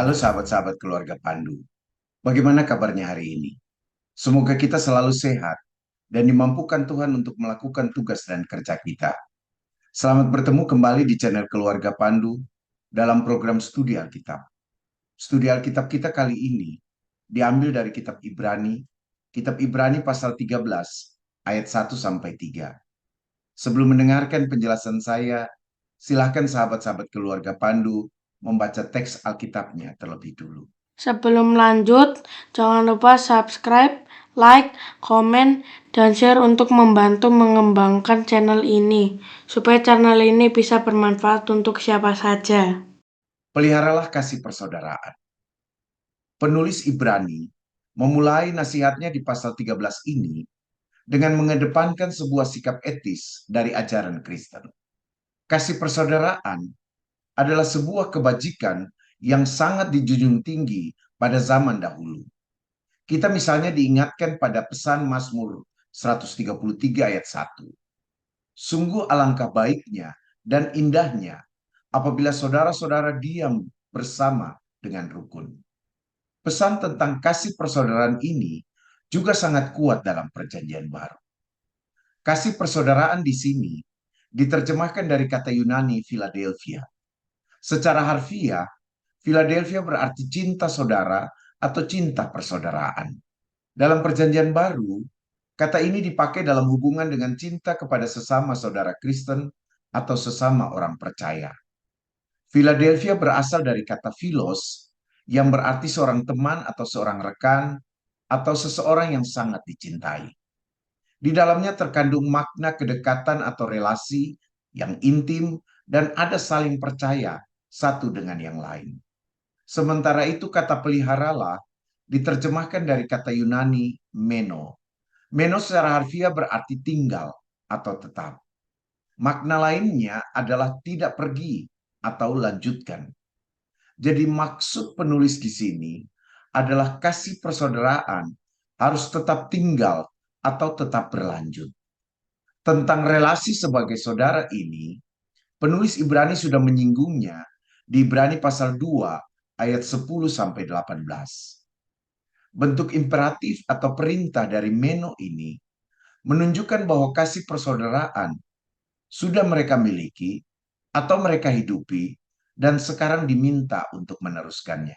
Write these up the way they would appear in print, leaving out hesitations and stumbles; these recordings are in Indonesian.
Halo sahabat-sahabat keluarga Pandu, bagaimana kabarnya hari ini? Semoga kita selalu sehat dan dimampukan Tuhan untuk melakukan tugas dan kerja kita. Selamat bertemu kembali di channel Keluarga Pandu dalam program Studi Alkitab. Studi Alkitab kita kali ini diambil dari Kitab Ibrani pasal 13 ayat 1 sampai 3. Sebelum mendengarkan penjelasan saya, silakan sahabat-sahabat keluarga Pandu membaca teks Alkitabnya terlebih dulu. Sebelum lanjut, jangan lupa subscribe, like, komen, dan share untuk membantu mengembangkan channel ini, supaya channel ini bisa bermanfaat untuk siapa saja. Peliharalah kasih persaudaraan. Penulis Ibrani memulai nasihatnya di pasal 13 ini dengan mengedepankan sebuah sikap etis dari ajaran Kristen. Kasih persaudaraan adalah sebuah kebajikan yang sangat dijunjung tinggi pada zaman dahulu. Kita misalnya diingatkan pada pesan Mazmur 133 ayat 1. Sungguh alangkah baiknya dan indahnya apabila saudara-saudara diam bersama dengan rukun. Pesan tentang kasih persaudaraan ini juga sangat kuat dalam Perjanjian Baru. Kasih persaudaraan di sini diterjemahkan dari kata Yunani Philadelphia. Secara harfiah, Philadelphia berarti cinta saudara atau cinta persaudaraan. Dalam Perjanjian Baru, kata ini dipakai dalam hubungan dengan cinta kepada sesama saudara Kristen atau sesama orang percaya. Philadelphia berasal dari kata philos yang berarti seorang teman atau seorang rekan atau seseorang yang sangat dicintai. Di dalamnya terkandung makna kedekatan atau relasi yang intim dan ada saling percaya satu dengan yang lain. Sementara itu kata peliharalah diterjemahkan dari kata Yunani meno. Meno secara harfiah berarti tinggal atau tetap. Makna lainnya adalah tidak pergi atau lanjutkan. Jadi maksud penulis di sini adalah kasih persaudaraan harus tetap tinggal atau tetap berlanjut. Tentang relasi sebagai saudara ini, penulis Ibrani sudah menyinggungnya di Ibrani pasal 2 ayat 10 sampai 18. Bentuk imperatif atau perintah dari meno ini menunjukkan bahwa kasih persaudaraan sudah mereka miliki atau mereka hidupi dan sekarang diminta untuk meneruskannya.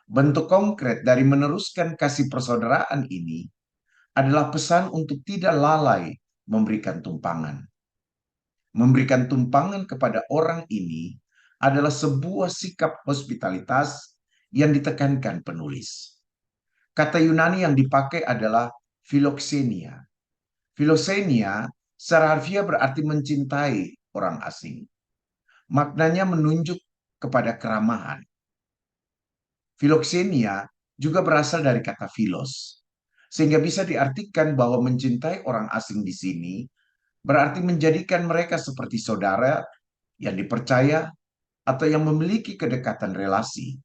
Bentuk konkret dari meneruskan kasih persaudaraan ini adalah pesan untuk tidak lalai memberikan tumpangan. Memberikan tumpangan kepada orang ini adalah sebuah sikap hospitalitas yang ditekankan penulis. Kata Yunani yang dipakai adalah philoxenia. Philoxenia secara harfiah berarti mencintai orang asing. Maknanya menunjuk kepada keramahan. Philoxenia juga berasal dari kata philos, sehingga bisa diartikan bahwa mencintai orang asing di sini berarti menjadikan mereka seperti saudara yang dipercaya atau yang memiliki kedekatan relasi.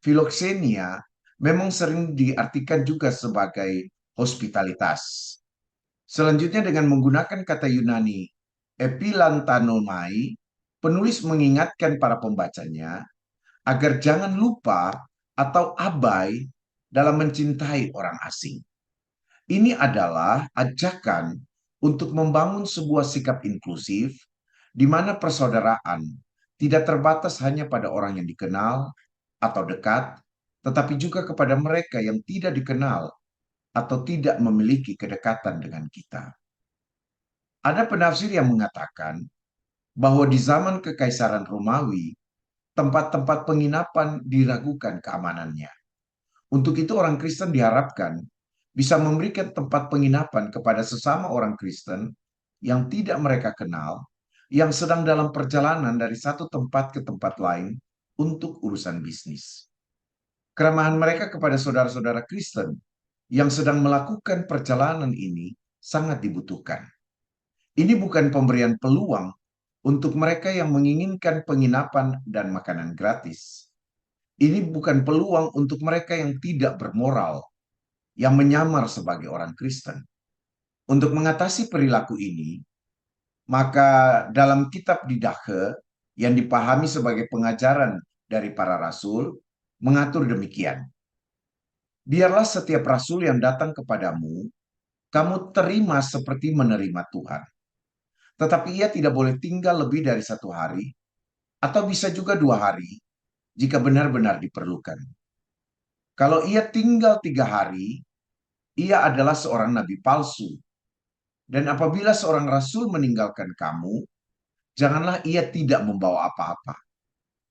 Philoxenia memang sering diartikan juga sebagai hospitalitas. Selanjutnya dengan menggunakan kata Yunani epilantanomai, penulis mengingatkan para pembacanya agar jangan lupa atau abai dalam mencintai orang asing. Ini adalah ajakan untuk membangun sebuah sikap inklusif di mana persaudaraan tidak terbatas hanya pada orang yang dikenal atau dekat, tetapi juga kepada mereka yang tidak dikenal atau tidak memiliki kedekatan dengan kita. Ada penafsir yang mengatakan bahwa di zaman Kekaisaran Romawi, tempat-tempat penginapan diragukan keamanannya. Untuk itu orang Kristen diharapkan bisa memberikan tempat penginapan kepada sesama orang Kristen yang tidak mereka kenal, yang sedang dalam perjalanan dari satu tempat ke tempat lain untuk urusan bisnis. Keramahan mereka kepada saudara-saudara Kristen yang sedang melakukan perjalanan ini sangat dibutuhkan. Ini bukan pemberian peluang untuk mereka yang menginginkan penginapan dan makanan gratis. Ini bukan peluang untuk mereka yang tidak bermoral, yang menyamar sebagai orang Kristen. Untuk mengatasi perilaku ini, maka dalam kitab Didache yang dipahami sebagai pengajaran dari para rasul mengatur demikian. Biarlah setiap rasul yang datang kepadamu, kamu terima seperti menerima Tuhan. Tetapi ia tidak boleh tinggal lebih dari 1 hari, atau bisa juga 2 hari, jika benar-benar diperlukan. Kalau ia tinggal 3 hari, ia adalah seorang nabi palsu. Dan apabila seorang rasul meninggalkan kamu, janganlah ia tidak membawa apa-apa,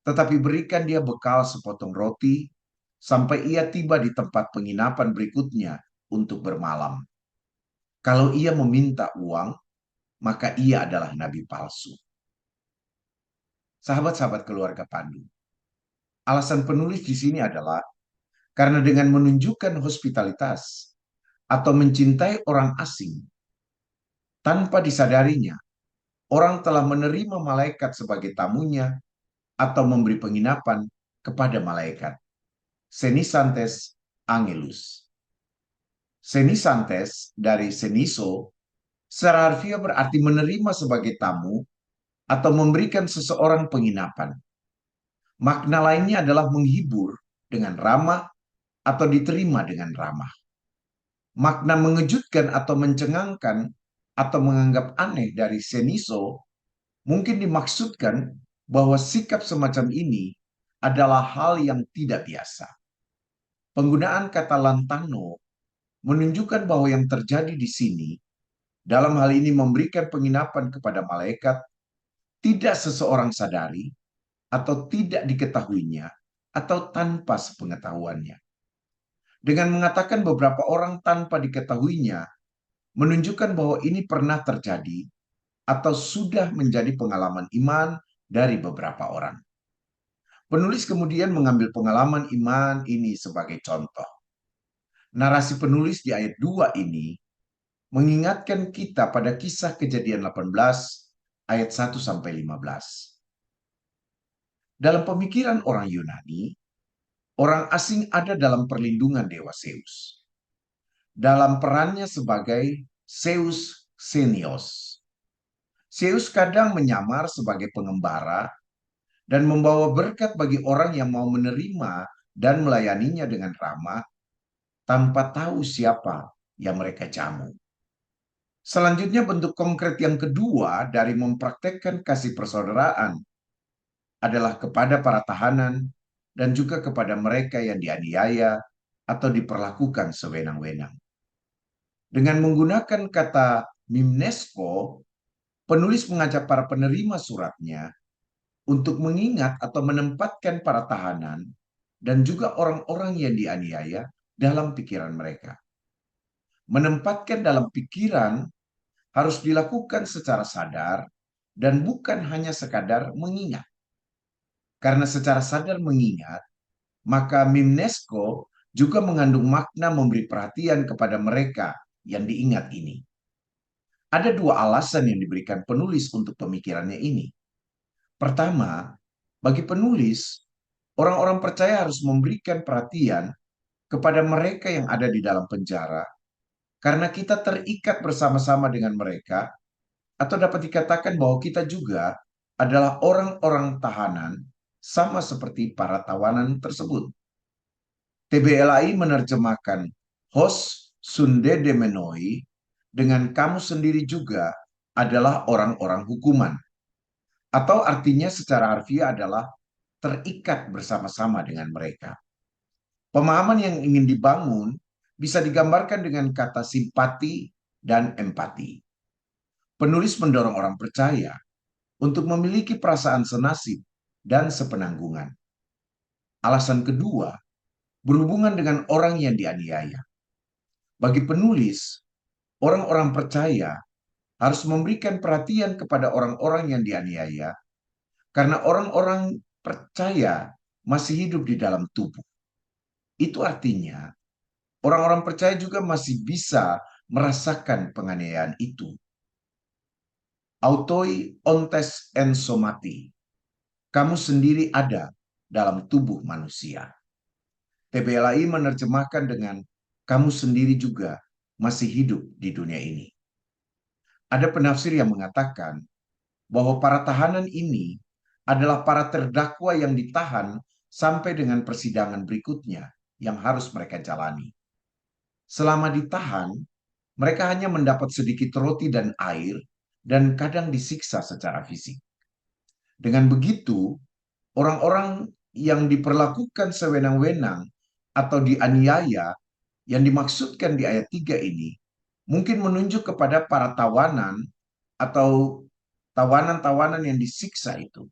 tetapi berikan dia bekal sepotong roti, sampai ia tiba di tempat penginapan berikutnya untuk bermalam. Kalau ia meminta uang, maka ia adalah nabi palsu. Sahabat-sahabat keluarga Pandu, alasan penulis di sini adalah karena dengan menunjukkan hospitalitas atau mencintai orang asing, tanpa disadarinya, orang telah menerima malaikat sebagai tamunya atau memberi penginapan kepada malaikat. Senisantes Angelus. Senisantes dari seniso secara harfiah berarti menerima sebagai tamu atau memberikan seseorang penginapan. Makna lainnya adalah menghibur dengan ramah atau diterima dengan ramah. Makna mengejutkan atau mencengangkan atau menganggap aneh dari seniso mungkin dimaksudkan bahwa sikap semacam ini adalah hal yang tidak biasa. Penggunaan kata lantano menunjukkan bahwa yang terjadi di sini dalam hal ini memberikan penginapan kepada malaikat tidak seseorang sadari atau tidak diketahuinya atau tanpa sepengetahuannya. Dengan mengatakan beberapa orang tanpa diketahuinya, menunjukkan bahwa ini pernah terjadi atau sudah menjadi pengalaman iman dari beberapa orang. Penulis kemudian mengambil pengalaman iman ini sebagai contoh. Narasi penulis di ayat 2 ini mengingatkan kita pada kisah Kejadian 18 ayat 1-15. Dalam pemikiran orang Yunani, orang asing ada dalam perlindungan dewa Zeus. Dalam perannya sebagai Zeus Xenios. Zeus kadang menyamar sebagai pengembara dan membawa berkat bagi orang yang mau menerima dan melayaninya dengan ramah tanpa tahu siapa yang mereka jamu. Selanjutnya bentuk konkret yang kedua dari mempraktekkan kasih persaudaraan adalah kepada para tahanan dan juga kepada mereka yang dianiaya atau diperlakukan sewenang-wenang. Dengan menggunakan kata mimnesko, penulis mengajak para penerima suratnya untuk mengingat atau menempatkan para tahanan dan juga orang-orang yang dianiaya dalam pikiran mereka. Menempatkan dalam pikiran harus dilakukan secara sadar dan bukan hanya sekadar mengingat. Karena secara sadar mengingat, maka mimnesko juga mengandung makna memberi perhatian kepada mereka yang diingat ini. Ada 2 alasan yang diberikan penulis untuk pemikirannya ini. Pertama, bagi penulis, orang-orang percaya harus memberikan perhatian kepada mereka yang ada di dalam penjara, karena kita terikat bersama-sama dengan mereka, atau dapat dikatakan bahwa kita juga adalah orang-orang tahanan, sama seperti para tawanan tersebut. TBLAI menerjemahkan hos sunde demenoi dengan kamu sendiri juga adalah orang-orang hukuman. Atau artinya secara harfiah adalah terikat bersama-sama dengan mereka. Pemahaman yang ingin dibangun bisa digambarkan dengan kata simpati dan empati. Penulis mendorong orang percaya untuk memiliki perasaan senasib dan sepenanggungan. Alasan kedua, berhubungan dengan orang yang dianiaya. Bagi penulis, orang-orang percaya harus memberikan perhatian kepada orang-orang yang dianiaya karena orang-orang percaya masih hidup di dalam tubuh. Itu artinya orang-orang percaya juga masih bisa merasakan penganiayaan itu. Autoi ontes en somati. Kamu sendiri ada dalam tubuh manusia. TBLAI menerjemahkan dengan kamu sendiri juga masih hidup di dunia ini. Ada penafsir yang mengatakan bahwa para tahanan ini adalah para terdakwa yang ditahan sampai dengan persidangan berikutnya yang harus mereka jalani. Selama ditahan, mereka hanya mendapat sedikit roti dan air dan kadang disiksa secara fisik. Dengan begitu, orang-orang yang diperlakukan sewenang-wenang atau dianiaya yang dimaksudkan di ayat 3 ini mungkin menunjuk kepada para tawanan atau tawanan-tawanan yang disiksa itu.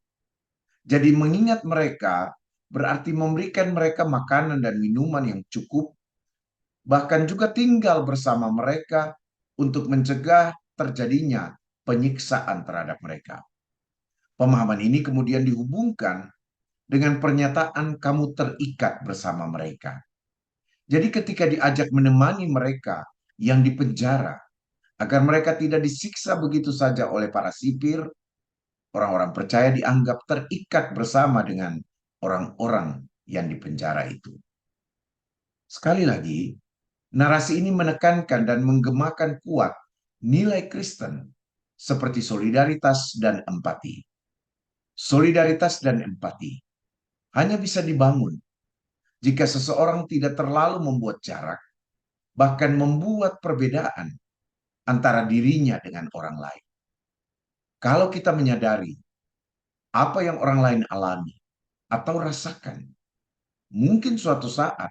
Jadi mengingat mereka berarti memberikan mereka makanan dan minuman yang cukup, bahkan juga tinggal bersama mereka untuk mencegah terjadinya penyiksaan terhadap mereka. Pemahaman ini kemudian dihubungkan dengan pernyataan kamu terikat bersama mereka. Jadi ketika diajak menemani mereka yang dipenjara, agar mereka tidak disiksa begitu saja oleh para sipir, orang-orang percaya dianggap terikat bersama dengan orang-orang yang dipenjara itu. Sekali lagi, narasi ini menekankan dan menggemakan kuat nilai Kristen seperti solidaritas dan empati. Solidaritas dan empati hanya bisa dibangun jika seseorang tidak terlalu membuat jarak, bahkan membuat perbedaan antara dirinya dengan orang lain. Kalau kita menyadari apa yang orang lain alami atau rasakan, mungkin suatu saat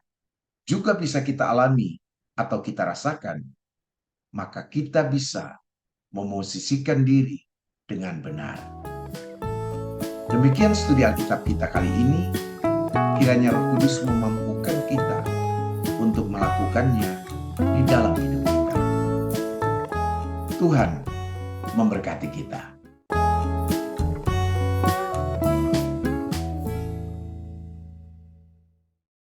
juga bisa kita alami atau kita rasakan, maka kita bisa memosisikan diri dengan benar. Demikian studi Alkitab kita kali ini. Kiranya Roh Kudus memampukan kita untuk melakukannya di dalam hidup kita. Tuhan memberkati kita.